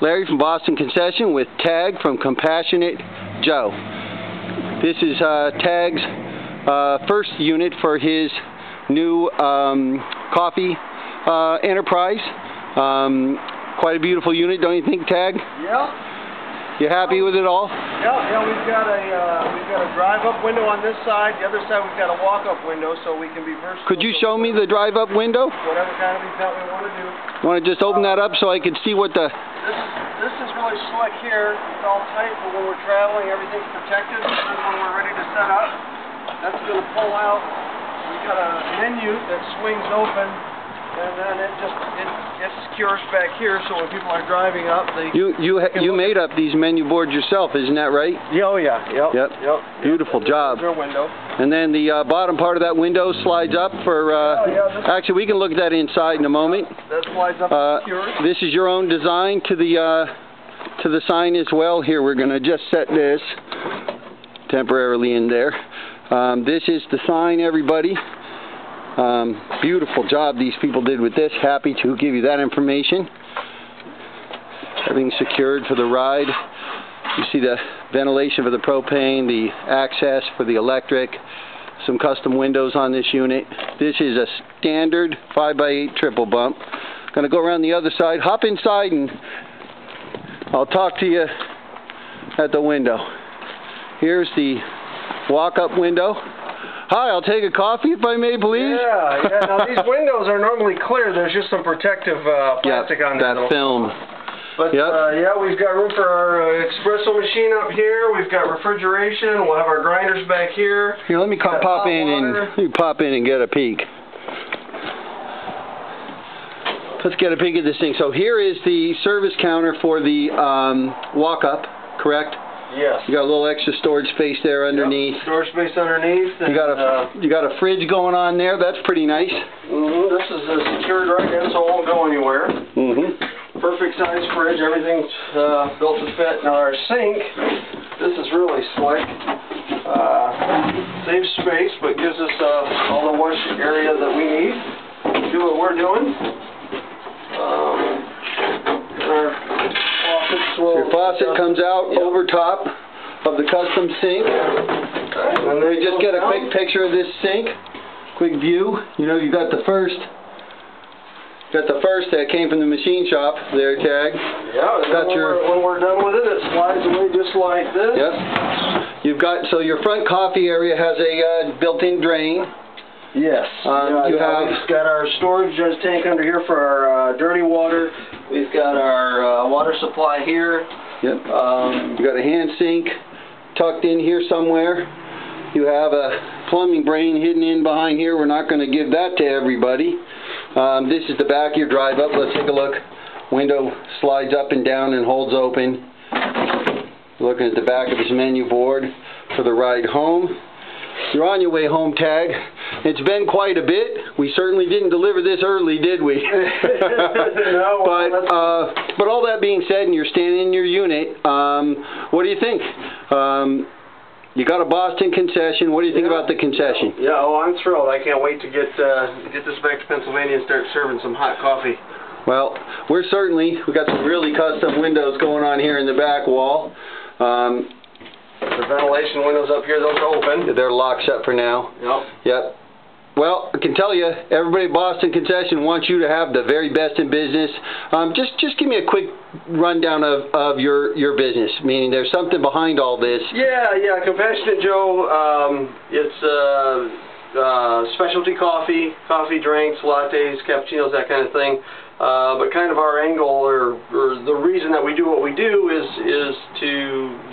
Larry from Boston Concession with Tag from Compassionate Joe. This is Tag's first unit for his new coffee enterprise. Quite a beautiful unit, don't you think, Tag? Yeah. You happy with it all? Yeah. We've got a drive-up window on this side. The other side we've got a walk-up window, so we can be versatile. Could you show me the drive-up window? Whatever kind of event we want to do. Want to just open that up so I can see what the... This is really slick here. It's all tight, but when we're traveling, everything's protected. And then when we're ready to set up, that's going to pull out. We've got a menu that swings open, and then it secures back here, so when people are driving up, they... You made up these menu boards yourself, isn't that right? Yeah, oh yeah. Yep. Beautiful job. There's our window. And then the bottom part of that window slides up for... actually, we can look at that inside in a moment. That slides up and secures. This is your own design to the sign as well. Here, we're going to just set this temporarily in there. This is the sign, everybody. Beautiful job these people did with this. Happy to give you that information. Everything's secured for the ride. You see the ventilation for the propane, the access for the electric, some custom windows on this unit. This is a standard 5x8 triple bump. Going to go around the other side. Hop inside and I'll talk to you at the window. Here's the walk-up window. Hi, I'll take a coffee if I may, please. Yeah. Now these windows are normally clear. There's just some protective plastic on them. That film. But yeah, we've got room for our espresso machine up here. We've got refrigeration. We'll have our grinders back here. Here, let me pop in and get a peek. Let's get a peek at this thing. So here is the service counter for the walk-up, correct? Yes. You got a little extra storage space there underneath. Yep. Storage space underneath. And, you got a fridge going on there. That's pretty nice. This is secured right in, so it won't go anywhere. Perfect size fridge. Everything's built to fit. Now our sink. This is really slick. Saves space, but gives us all the wash area that we need to do what we're doing. Your faucet comes out over top of the custom sink. And then you just get a quick picture of this sink. Quick view. You know, you got the first that came from the machine shop there, Tag. Yeah, when we're done with it, it slides away just like this. Yep. So your front coffee area has a built-in drain. Yes. We've got our storage tank under here for our dirty water. We've got our water supply here. Yep. You got a hand sink tucked in here somewhere. You have a plumbing brain hidden in behind here. We're not going to give that to everybody. This is the back of your drive up. Let's take a look. Window slides up and down and holds open. Looking at the back of his menu board for the ride home. You're on your way home, Tag. It's been quite a bit. We certainly didn't deliver this early, did we? No. But all that being said, and you're standing in your unit, what do you think? You got a Boston Concession. What do you think about the Concession? Yeah, I'm thrilled. I can't wait to get this back to Pennsylvania and start serving some hot coffee. Well, we got some really custom windows going on here in the back wall. The ventilation windows up here, those are open. They're locked shut for now. Yep. Well, I can tell you, everybody at Boston Concession wants you to have the very best in business. Just give me a quick rundown of your business. Meaning, there's something behind all this. Yeah. Compassionate Joe. It's specialty coffee drinks, lattes, cappuccinos, that kind of thing. But kind of our angle, or the reason that we do what we do is to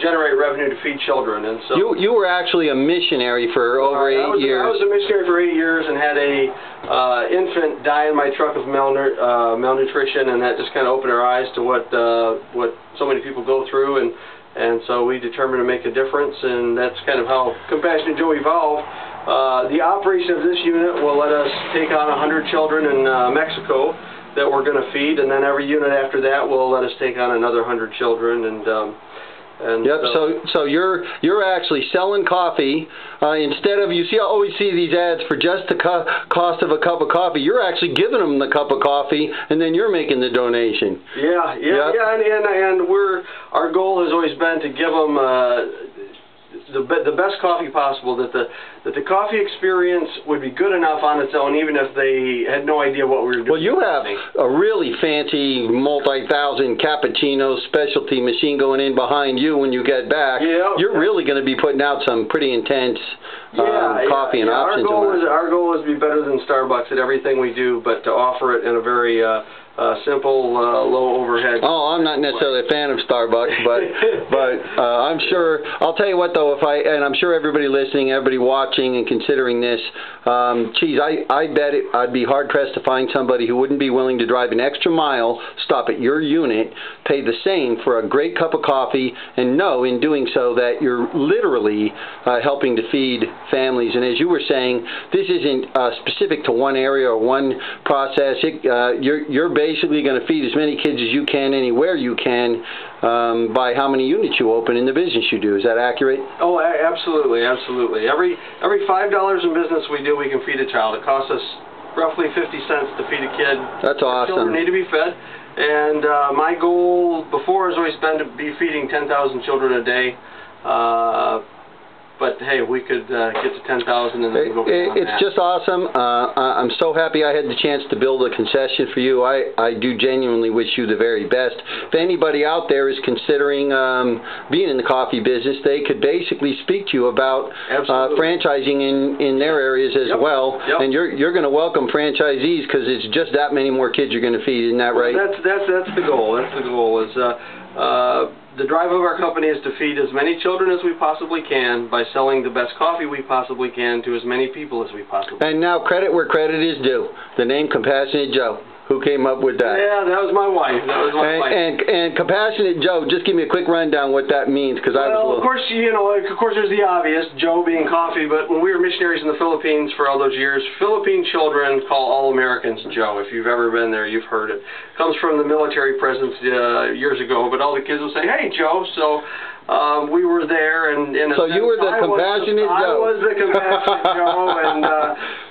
generate revenue to feed children. And so you were actually a missionary for over 8 years. I was a missionary for 8 years and had a infant die in my truck of malnutrition, and that just kind of opened our eyes to what so many people go through, and so we determined to make a difference, and that's kind of how Compassionate Joe evolved. The operation of this unit will let us take on 100 children in Mexico that we're going to feed, and then every unit after that will let us take on another 100 children, and And yep. So you're actually selling coffee instead of, you always see these ads for just the cost of a cup of coffee. You're actually giving them the cup of coffee, and then you're making the donation. Yeah. And our goal has always been to give them the best coffee possible, that the coffee experience would be good enough on its own, even if they had no idea what we were doing. Well, you have a really fancy multi-thousand cappuccino specialty machine going in behind you when you get back. Yeah, you're really going to be putting out some pretty intense coffee and options. Our goal is to be better than Starbucks at everything we do, but to offer it in a very simple, low overhead. Oh, I'm not necessarily a fan of Starbucks, but I'm sure. I'll tell you what, though, and I'm sure everybody listening, everybody watching and considering this, geez, I bet I'd be hard pressed to find somebody who wouldn't be willing to drive an extra mile, stop at your unit, pay the same for a great cup of coffee, and know in doing so that you're literally helping to feed families. And as you were saying, this isn't specific to one area or one process. You're basically going to feed as many kids as you can anywhere you can by how many units you open in the business you do. Is that accurate? Oh, absolutely. Every $5 in business we do, we can feed a child. It costs us roughly 50 cents to feed a kid. That's awesome. Children need to be fed. And my goal before has always been to be feeding 10,000 children a day. But hey, we could get to 10,000 and then go beyond It's just awesome. I'm so happy I had the chance to build a concession for you. I do genuinely wish you the very best. If anybody out there is considering being in the coffee business, they could basically speak to you about franchising in their areas as well. Yep. And you're going to welcome franchisees because it's just that many more kids you're going to feed. Isn't that right? That's the goal. That's the goal. The drive of our company is to feed as many children as we possibly can by selling the best coffee we possibly can to as many people as we possibly can. And now credit where credit is due. The name Compassionate Joe. Who came up with that? Yeah, that was my wife. And Compassionate Joe, just give me a quick rundown what that means, because I was a little... Of course, there's the obvious, Joe being coffee, but when we were missionaries in the Philippines for all those years, Philippine children call all Americans Joe. If you've ever been there, you've heard it. It comes from the military presence years ago, but all the kids will say, "Hey, Joe," so we were there, and so you were the Compassionate Joe. I was the Compassionate Joe,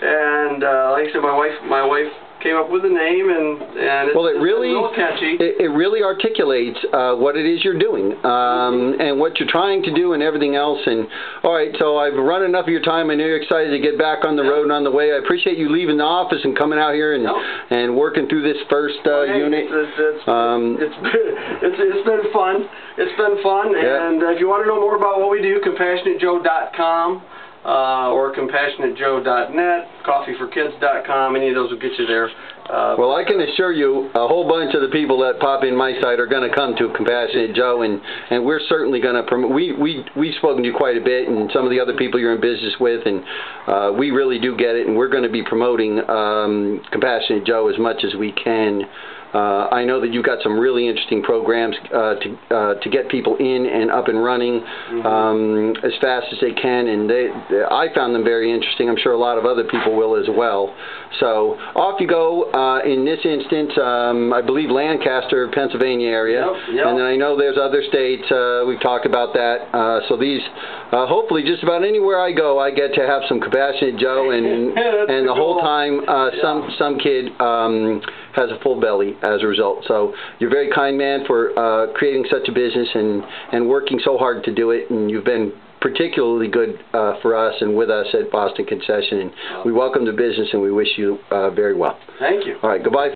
and like I said, my wife came up with a name, and it's real catchy. It really articulates what it is you're doing and what you're trying to do and everything else. And all right, so I've run enough of your time. I know you're excited to get back on the road and on the way. I appreciate you leaving the office and coming out here and working through this first unit. It's been fun. It's been fun. Yeah. And if you want to know more about what we do, CompassionateJoe.com. Or CompassionateJoe.net, CoffeeForKids.com, any of those will get you there. Well, I can assure you a whole bunch of the people that pop in my site are going to come to Compassionate Joe, and we're certainly going to promote. We've spoken to you quite a bit, and some of the other people you're in business with, and we really do get it, and we're going to be promoting Compassionate Joe as much as we can. I know that you've got some really interesting programs to get people in and up and running as fast as they can, and I found them very interesting. I'm sure a lot of other people will as well. So off you go. In this instance, I believe Lancaster, Pennsylvania area, yep. And then I know there's other states. We've talked about that. So these, hopefully, just about anywhere I go, I get to have some Compassionate Joe, and the whole time some kid has a full belly as a result. So you're a very kind man for creating such a business and working so hard to do it, and you've been particularly good for us and with us at Boston Concession, and we welcome the business and we wish you very well. Thank you. All right, goodbye.